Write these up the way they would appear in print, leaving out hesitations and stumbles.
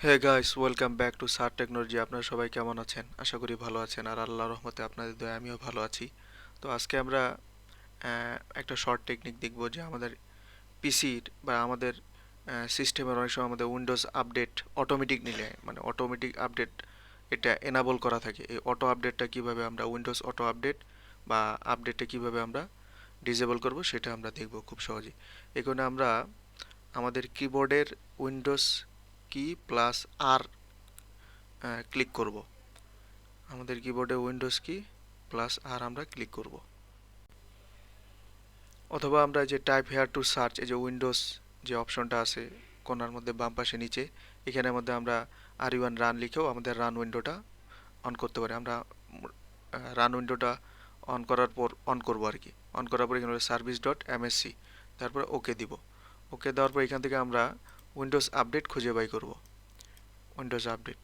Hey guys, welcome back to Saad technology. আপনারা সবাই কেমন আছেন? আশা করি ভালো আছেন, আর আল্লাহর রহমতে আপনাদের দয়ায় আমিও ভালো আছি। তো আজকে আমরা একটা শর্ট টেকনিক দেখব যে আমাদের পিসির বা আমাদের সিস্টেমের অনেক সময় আমাদের উইন্ডোজ আপডেট অটোমেটিক নিলে, মানে অটোমেটিক আপডেট এটা এনাবল করা থাকে। এই অটো আপডেটটা কিভাবে আমরা উইন্ডোজ অটো আপডেট বা আপডেটটা কিভাবে আমরা ডিসেবল করব সেটা আমরা দেখব খুব সহজেই। এখানে আমরা আমাদের কিবোর্ডের উইন্ডোজ কি প্লাস আর ক্লিক করব। আমাদের কিবোর্ডে উইন্ডোজ কি প্লাস আর আমরা ক্লিক করব, অথবা আমরা যে টাইপ হেয়ার টু সার্চ, এই যে উইন্ডোজ যে অপশনটা আছে কোণার মধ্যে বাম পাশে নিচে, এখানের মধ্যে আমরা আর1 রান লিখেও আমাদের রান উইন্ডোটা অন করতে পারি। আমরা রান উইন্ডোটা অন করার পর অন করব আর কি। অন করার পর এখানে সার্ভিস ডট এমএসসি, তারপরে ওকে দিব। ওকে দেওয়ার পর এখান থেকে আমরা উইন্ডোজ আপডেট খুঁজে বাই করব। উইন্ডোজ আপডেট,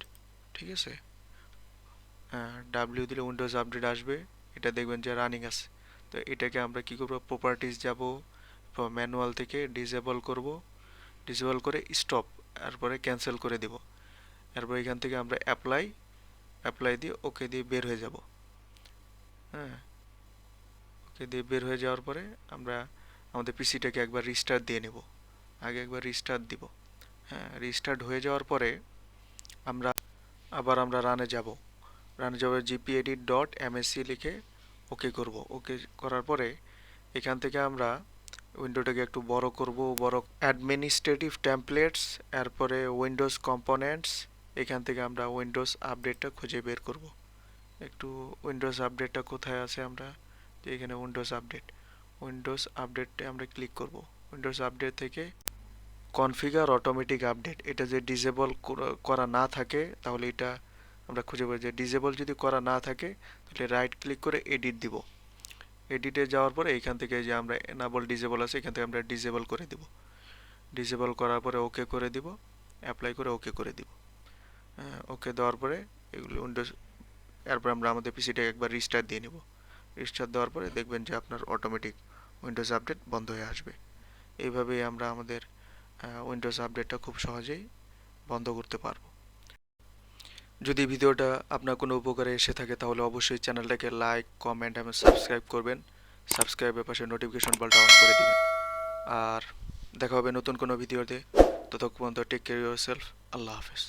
ঠিক আছে। ডাব্লিউ দিলে উইন্ডোজ আপডেট আসবে, এটা দেখবেন যে রানিং আছে। তো এটাকে আমরা কি করব, প্রপার্টিজ যাব, ম্যানুয়াল থেকে ডিসেবল করব, ডিসেবল করে স্টপ, তারপরে ক্যান্সেল করে দেব। এরপর এখান থেকে আমরা অ্যাপ্লাই, অ্যাপ্লাই দিয়ে ওকে দিয়ে বের হয়ে যাব। হ্যাঁ, ওকে দিয়ে বের হয়ে যাওয়ার পরে আমরা আমাদের পিসিটাকে একবার রিস্টার্ট দিয়ে নেব। আগে একবার রিস্টার্ট দিব। হ্যাঁ, রিস্টার্ট হয়ে যাওয়ার পরে আমরা আমরা রানে যাব। রানে যাবে জিপি এডিট ডট এমএসসি লিখে ওকে করব। ওকে করার পরে এখান থেকে আমরা উইন্ডোটাকে একটু বড় করব, বড় অ্যাডমিনিস্ট্রেটিভ টেমপ্লেটস, এরপরে উইন্ডোজ কম্পোনেন্টস, এখান থেকে আমরা উইন্ডোজ আপডেটটা খুঁজে বের করব। একটু উইন্ডোজ আপডেটটা কোথায় আছে, আমরা যে এখানে উইন্ডোজ আপডেট, উইন্ডোজ আপডেটে আমরা ক্লিক করব। উইন্ডোজ আপডেট থেকে কনফিগার অটোমেটিক আপডেট, এটা যে ডিসেবল করা না থাকে তাহলে এটা আমরা খুঁজে পাই। যে ডিসেবল যদি করা না থাকে তাহলে রাইট ক্লিক করে এডিট দিব। এডিটে যাওয়ার পরে এইখান থেকে যে আমরা এনাবল ডিসেবল আছে এখান থেকে আমরা ডিসেবল করে দিব। ডিসেবল করার পরে ওকে করে দিব, অ্যাপ্লাই করে ওকে করে দিব। ওকে দেওয়ার পরে এগুলো উইন্ডোজ, এরপর আমরা আমাদের পিসিটাকে একবার রিস্টার্ট দিয়ে নিব। রিস্টার্ট দেওয়ার পরে দেখবেন যে আপনার অটোমেটিক উইন্ডোজ আপডেট বন্ধ হয়ে আসবে। এইভাবেই আমরা আমাদের উইন্ডোজ আপডেটটা খুব সহজেই বন্ধ করতে পারবো। যদি ভিডিওটা আপনার কোনো উপকারে এসে থাকে তাহলে অবশ্যই চ্যানেলটাকে লাইক, কমেন্ট এবং সাবস্ক্রাইব করবেন। সাবস্ক্রাইবের পাশে নোটিফিকেশন বেলটা অন করে দিবেন। আর দেখা হবে নতুন কোনো ভিডিওতে। ততক্ষণ পর্যন্ত টেক কেয়ার ইউরসেলফ। আল্লাহ হাফেজ।